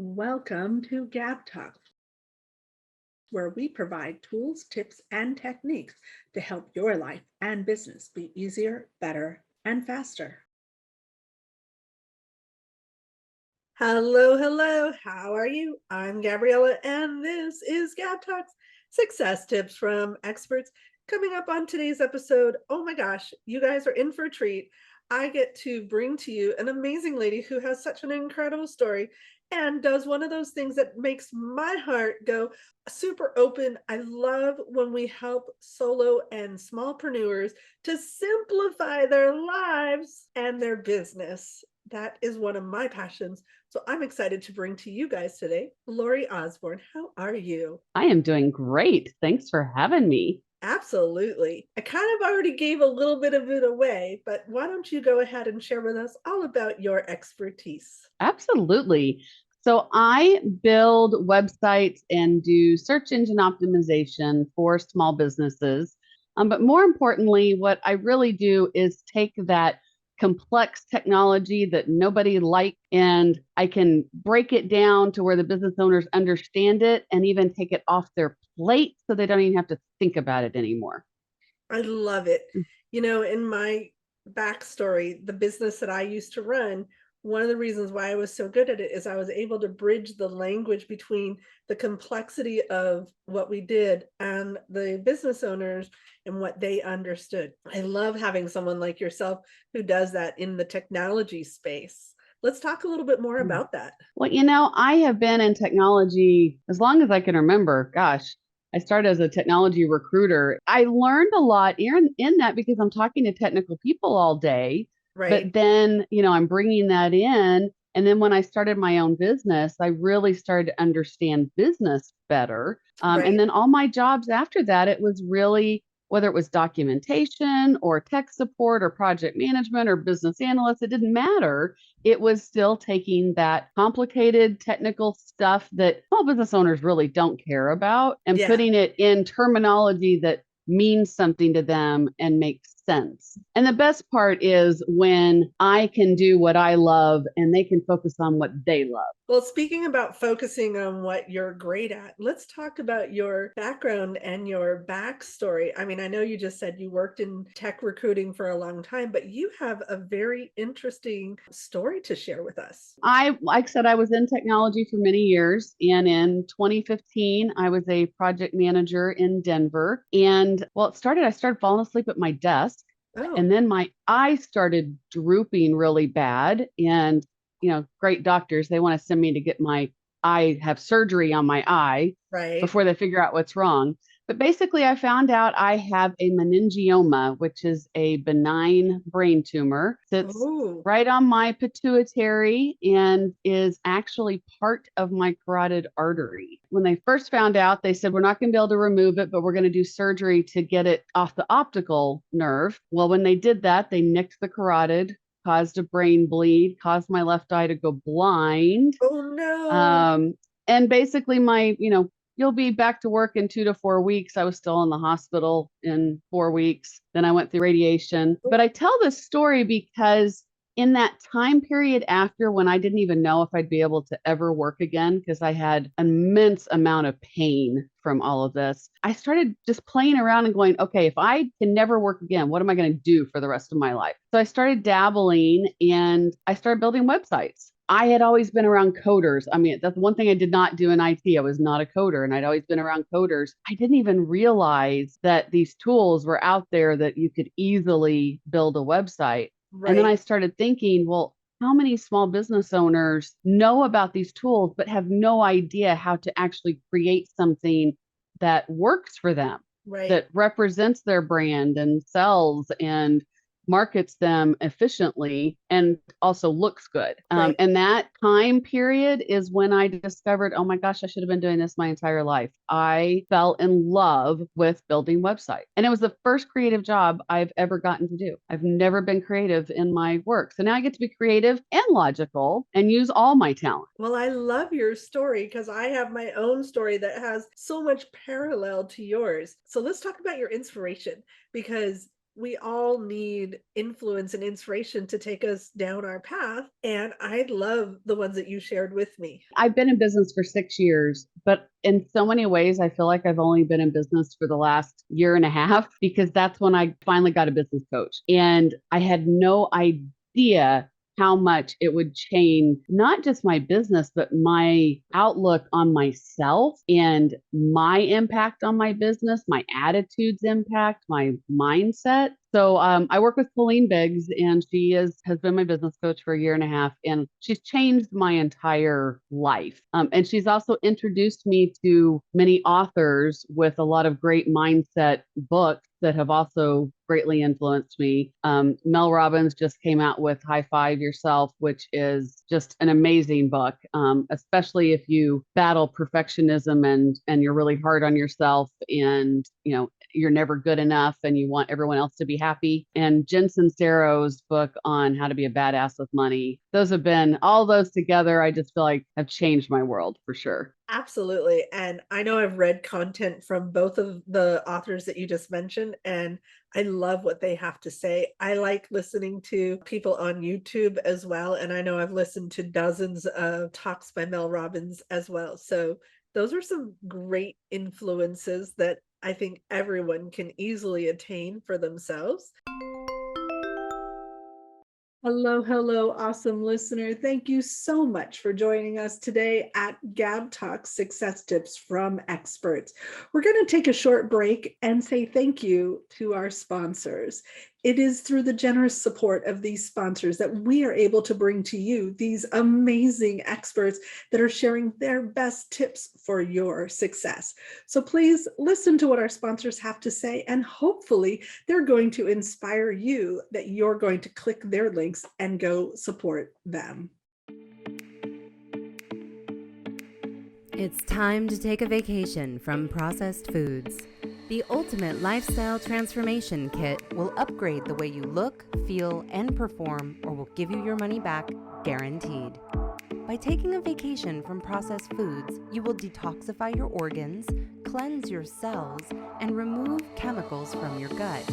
Welcome to GabTalks, where we provide tools, tips, and techniques to help your life and business be easier, better, and faster. Hello, hello. How are you? I'm Gabriella, and this is GabTalks, success tips from experts. Coming up on today's episode, oh my gosh, you guys are in for a treat. I get to bring to you an amazing lady who has such an incredible story and does one of those things that makes my heart go super open. I love when we help solo and smallpreneurs to simplify their lives and their business. That is one of my passions. So I'm excited to bring to you guys today, Lori Osborne. How are you? I am doing great. Thanks for having me. Absolutely. I kind of already gave a little bit of it away, but why don't you go ahead and share with us all about your expertise? Absolutely. So I build websites and do search engine optimization for small businesses. But more importantly, what I really do is take that complex technology that nobody likes and I can break it down to where the business owners understand it and even take it off their plate so they don't even have to think about it anymore. I love it. In my backstory, the business that I used to run, one of the reasons why I was so good at it is I was able to bridge the language between the complexity of what we did and the business owners and what they understood. I love having someone like yourself who does that in the technology space. Let's talk a little bit more about that. Well, I have been in technology as long as I can remember. Gosh, I started as a technology recruiter. I learned a lot in that because I'm talking to technical people all day. Right. But then, I'm bringing that in. And then when I started my own business, I really started to understand business better. And Right. then all my jobs after that, it was really whether it was documentation or tech support or project management or business analyst, it didn't matter. It was still taking that complicated technical stuff that small business owners really don't care about and Yeah. putting it in terminology that means something to them and makes sense. And the best part is when I can do what I love and they can focus on what they love. Well, speaking about focusing on what you're great at, let's talk about your background and your backstory. I mean, I know you just said you worked in tech recruiting for a long time, but you have a very interesting story to share with us. Like I said, I was in technology for many years. And in 2015, I was a project manager in Denver. And I started falling asleep at my desk. Oh, And then my eyes started drooping really bad. And, great doctors, they want to send me to get have surgery on my eye right. before they figure out what's wrong. But basically, I found out I have a meningioma, which is a benign brain tumor. Sits Oh, right on my pituitary and is actually part of my carotid artery. When they first found out, they said, we're not going to be able to remove it, but we're going to do surgery to get it off the optical nerve. Well, when they did that, they nicked the carotid, caused a brain bleed, caused my left eye to go blind. oh no. Um, and basically, you'll be back to work in 2 to 4 weeks. I was still in the hospital in 4 weeks. Then I went through radiation. But I tell this story because in that time period after when I didn't even know if I'd be able to ever work again, because I had an immense amount of pain from all of this, I started just playing around and going, okay, if I can never work again, what am I going to do for the rest of my life? So I started dabbling and I started building websites. I had always been around coders. I mean, that's one thing I did not do in IT. I was not a coder and I'd always been around coders. I didn't even realize that these tools were out there that you could easily build a website. And then I Right. started thinking, well, how many small business owners know about these tools but have no idea how to actually create something that works for them, Right. that represents their brand and sells and markets them efficiently and also looks good. Right. And that time period is when I discovered, oh my gosh, I should have been doing this my entire life. I fell in love with building websites. And it was the first creative job I've ever gotten to do. I've never been creative in my work. So now I get to be creative and logical and use all my talent. Well, I love your story because I have my own story that has so much parallel to yours. So let's talk about your inspiration because we all need influence and inspiration to take us down our path. And I love the ones that you shared with me. I've been in business for 6 years, but in so many ways, I feel like I've only been in business for the last year and a half because that's when I finally got a business coach. And I had no idea how much it would change not just my business, but my outlook on myself and my impact on my business, my attitudes impact, my mindset. So I work with Colleen Biggs, and has been my business coach for a year and a half, and she's changed my entire life. And she's also introduced me to many authors with a lot of great mindset books that have also greatly influenced me. Mel Robbins just came out with High Five Yourself, which is just an amazing book, especially if you battle perfectionism and you're really hard on yourself, and you're never good enough and you want everyone else to be happy. And Jen Sincero's book on how to be a badass with money. Those have been all those together. I just feel like have changed my world for sure. Absolutely. And I know I've read content from both of the authors that you just mentioned, and I love what they have to say. I like listening to people on YouTube as well. And I know I've listened to dozens of talks by Mel Robbins as well. So those are some great influences that I think everyone can easily attain for themselves. Hello, hello, awesome listener. Thank you so much for joining us today at GabTalks Success Tips from Experts. We're going to take a short break and say thank you to our sponsors. It is through the generous support of these sponsors that we are able to bring to you these amazing experts that are sharing their best tips for your success. So please listen to what our sponsors have to say, and hopefully they're going to inspire you that you're going to click their links and go support them. It's time to take a vacation from processed foods. The ultimate lifestyle transformation kit will upgrade the way you look, feel, and perform, or will give you your money back, guaranteed. By taking a vacation from processed foods, you will detoxify your organs, cleanse your cells, and remove chemicals from your gut.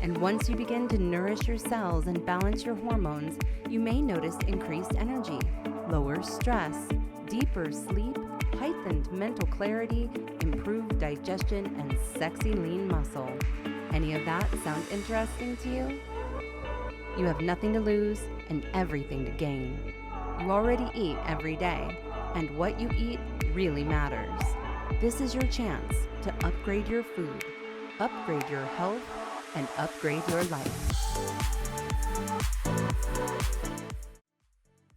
And once you begin to nourish your cells and balance your hormones, you may notice increased energy, lower stress, deeper sleep, heightened mental clarity, improved digestion, and sexy lean muscle. Any of that sound interesting to you? You have nothing to lose and everything to gain. You already eat every day, and what you eat really matters. This is your chance to upgrade your food, upgrade your health, and upgrade your life.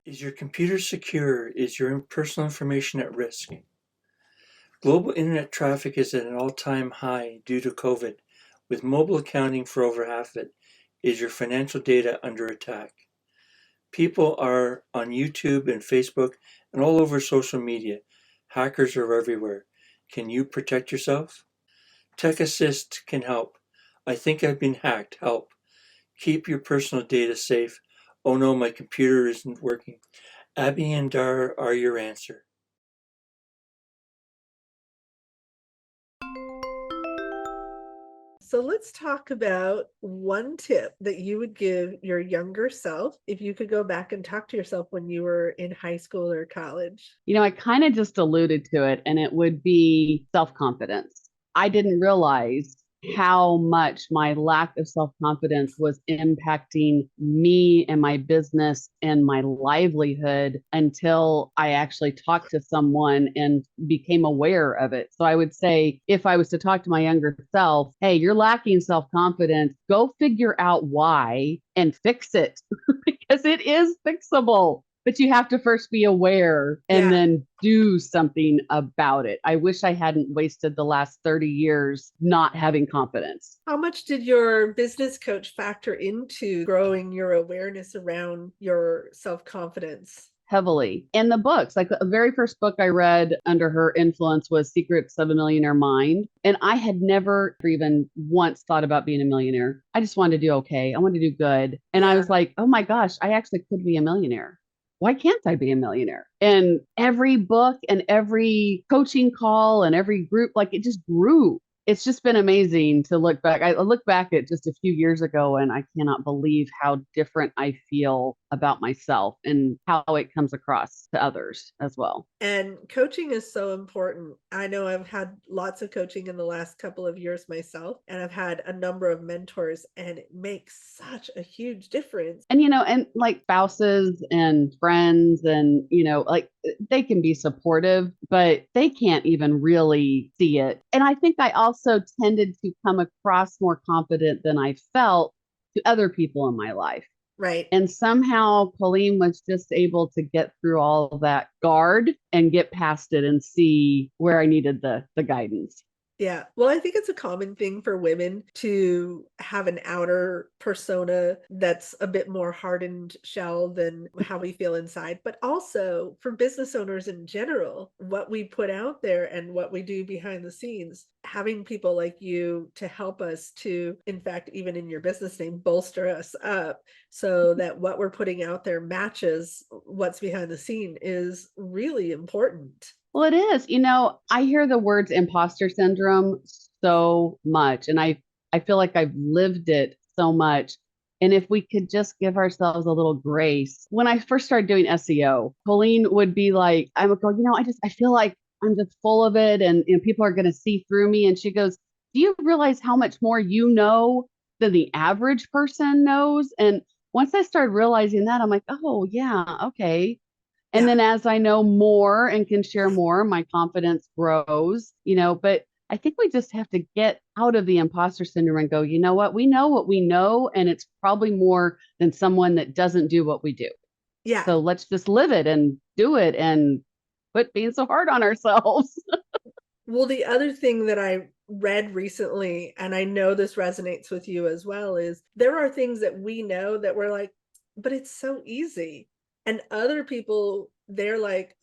Is your computer secure? Is your personal information at risk? Global internet traffic is at an all-time high due to COVID, with mobile accounting for over half it. Is your financial data under attack? People are on YouTube and Facebook and all over social media. Hackers are everywhere. Can you protect yourself? Tech Assist can help. I think I've been hacked. Help. Keep your personal data safe. Oh no, my computer isn't working. Abby and Dar are your answer. So let's talk about one tip that you would give your younger self if you could go back and talk to yourself when you were in high school or college. I kind of just alluded to it, and it would be self-confidence. I didn't realize how much my lack of self-confidence was impacting me and my business and my livelihood until I actually talked to someone and became aware of it. So I would say, if I was to talk to my younger self, hey, you're lacking self-confidence, go figure out why and fix it because it is fixable. But you have to first be aware and then do something about it. I wish I hadn't wasted the last 30 years not having confidence. How much did your business coach factor into growing your awareness around your self-confidence? Heavily. In the books, like the very first book I read under her influence was Secrets of a Millionaire Mind. And I had never even once thought about being a millionaire. I just wanted to do okay. I wanted to do good. And I was like, oh my gosh, I actually could be a millionaire. Why can't I be a millionaire? And every book and every coaching call and every group, like it just grew. it's just been amazing to look back. I look back at just a few years ago and I cannot believe how different I feel about myself and how it comes across to others as well. And coaching is so important. I know I've had lots of coaching in the last couple of years myself, and I've had a number of mentors, and it makes such a huge difference. And, and like spouses and friends and, like they can be supportive, but they can't even really see it. And I think I also tended to come across more confident than I felt to other people in my life. Right. And somehow Colleen was just able to get through all of that guard and get past it and see where I needed the guidance. Yeah. Well, I think it's a common thing for women to have an outer persona that's a bit more hardened shell than how we feel inside. But also for business owners in general, what we put out there and what we do behind the scenes, having people like you to help us to, in fact, even in your business name, bolster us up so that what we're putting out there matches what's behind the scene is really important. Well, it is. I hear the words imposter syndrome so much, and I feel like I've lived it so much. And if we could just give ourselves a little grace. When I first started doing SEO, Colleen would be like, I would go, I feel like I'm just full of it and people are going to see through me. And she goes, do you realize how much more you know than the average person knows? And once I started realizing that, I'm like, oh, yeah, okay. And Yeah. then as I know more and can share more, my confidence grows, but I think we just have to get out of the imposter syndrome and go, you know what we know, and it's probably more than someone that doesn't do what we do. Yeah. So let's just live it and do it and quit being so hard on ourselves. Well, the other thing that I read recently, and I know this resonates with you as well, is there are things that we know that we're like, but it's so easy. And other people, they're like,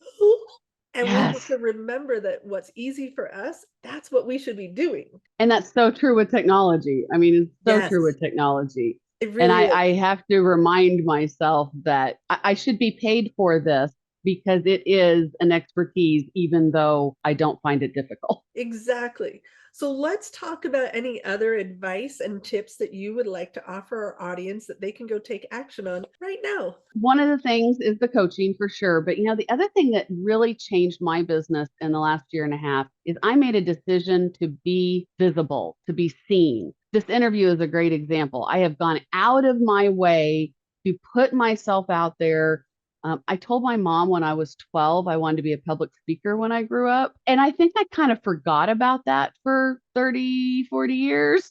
and we have Yes. to remember that what's easy for us, that's what we should be doing. And that's so true with technology. I mean, it's so Yes, true with technology. it And really is. I have to remind myself that I should be paid for this because it is an expertise, even though I don't find it difficult. Exactly. So let's talk about any other advice and tips that you would like to offer our audience that they can go take action on right now. One of the things is the coaching for sure. But the other thing that really changed my business in the last year and a half is I made a decision to be visible, to be seen. This interview is a great example. I have gone out of my way to put myself out there. I told my mom when I was 12, I wanted to be a public speaker when I grew up. And I think I kind of forgot about that for 30, 40 years.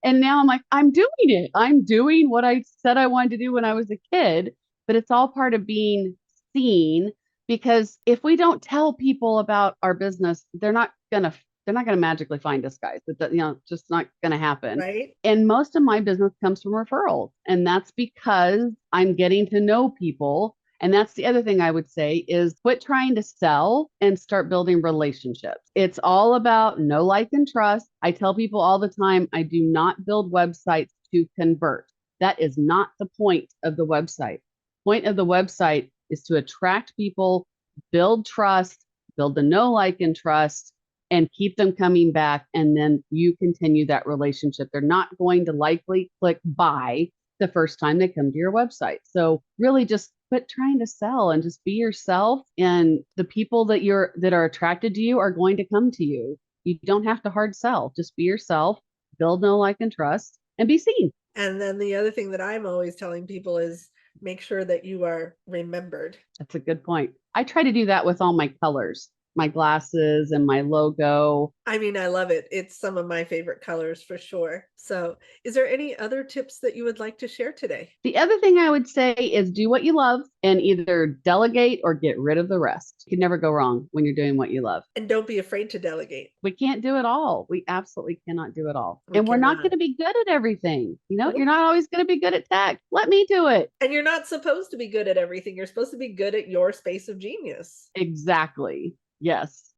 And now I'm like, I'm doing it. I'm doing what I said I wanted to do when I was a kid, but it's all part of being seen because if we don't tell people about our business, they're not gonna magically find us, guys. It's just not gonna happen. Right? And most of my business comes from referrals, and that's because I'm getting to know people. And that's the other thing I would say is quit trying to sell and start building relationships. It's all about know, like, and trust. I tell people all the time, I do not build websites to convert. That is not the point of the website. Point of the website is to attract people, build trust, build the know, like, and trust, and keep them coming back. And then you continue that relationship. They're not going to likely click buy the first time they come to your website. So really just quit trying to sell and just be yourself. And the people that are attracted to you are going to come to you. You don't have to hard sell. Just be yourself, build know, like, and trust, and be seen. And then the other thing that I'm always telling people is make sure that you are remembered. That's a good point. I try to do that with all my colors, my glasses and my logo. I mean, I love it. It's some of my favorite colors for sure. So, is there any other tips that you would like to share today? The other thing I would say is do what you love and either delegate or get rid of the rest. You can never go wrong when you're doing what you love. And don't be afraid to delegate. We can't do it all. We absolutely cannot do it all. We And we're not cannot. going to be good at everything. Nope. You're not always going to be good at tech. Let me do it. And you're not supposed to be good at everything. You're supposed to be good at your space of genius. Exactly. Yes.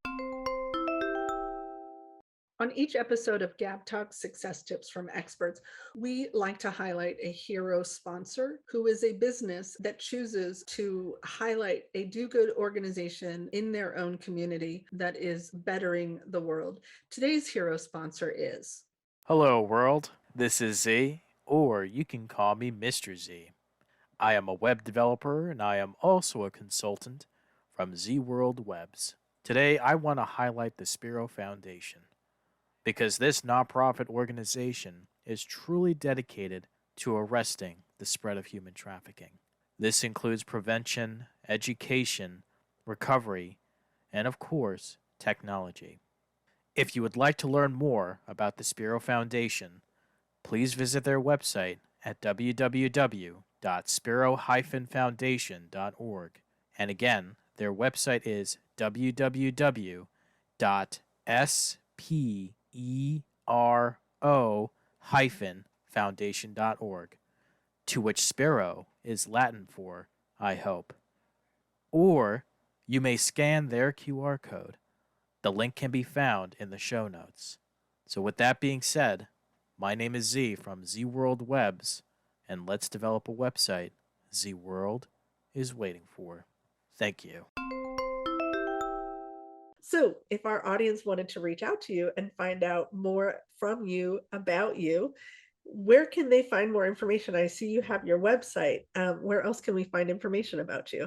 On each episode of GabTalks Success Tips from Experts, we like to highlight a hero sponsor who is a business that chooses to highlight a do-good organization in their own community that is bettering the world. Today's hero sponsor is... Hello, world. This is Z, or you can call me Mr. Z. I am a web developer and I am also a consultant from Z World Webs. Today, I want to highlight the Spiro Foundation because this nonprofit organization is truly dedicated to arresting the spread of human trafficking. This includes prevention, education, recovery, and of course, technology. If you would like to learn more about the Spiro Foundation, please visit their website at www.spiro-foundation.org. And again, their website is www.spero-foundation.org, to which Spiro is Latin for I hope. Or you may scan their QR code. The link can be found in the show notes. So with that being said, my name is Z from Z World Webs, and let's develop a website Z World is waiting for. Thank you. So if our audience wanted to reach out to you and find out more from you about you, where can they find more information? I see you have your website. Where else can we find information about you?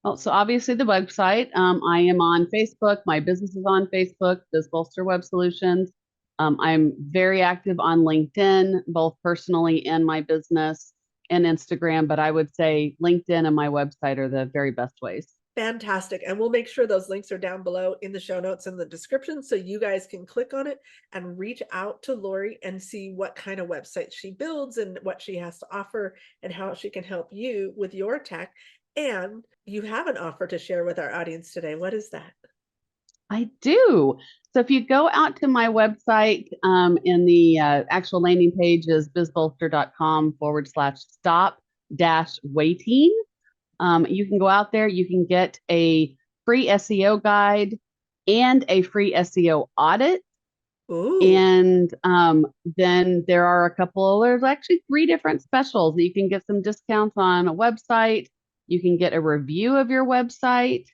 Well, so obviously the website. I am on Facebook. My business is on Facebook, BizBolster Web Solutions. I'm very active on LinkedIn, both personally and my business, and Instagram. But I would say LinkedIn and my website are the very best ways. Fantastic. And we'll make sure those links are down below in the show notes in the description so you guys can click on it and reach out to Lori and see what kind of website she builds and what she has to offer and how she can help you with your tech. And you have an offer to share with our audience today. What is that? I do. So if you go out to my website, in the actual landing page is bizbolster.com/stop-waiting. You can go out there, you can get a free SEO guide and a free SEO audit. Ooh. And then there's actually 3 different specials that you can get some discounts on a website. You can get a review of your website,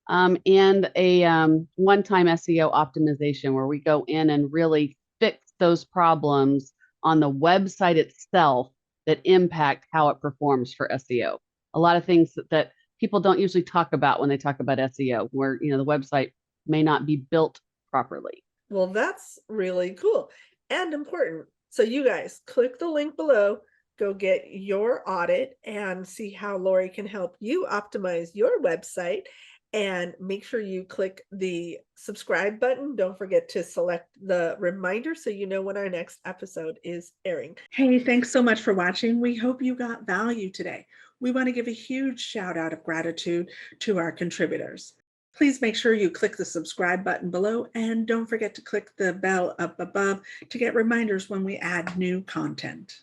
and a one-time SEO optimization where we go in and really fix those problems on the website itself that impact how it performs for SEO. A lot of things that people don't usually talk about when they talk about SEO, where the website may not be built properly. Well, that's really cool and important. So you guys click the link below, go get your audit and see how Lori can help you optimize your website, and make sure you click the subscribe button. Don't forget to select the reminder so you know when our next episode is airing. Hey, thanks so much for watching. We hope you got value today. We want to give a huge shout out of gratitude to our contributors. Please make sure you click the subscribe button below and don't forget to click the bell up above to get reminders when we add new content.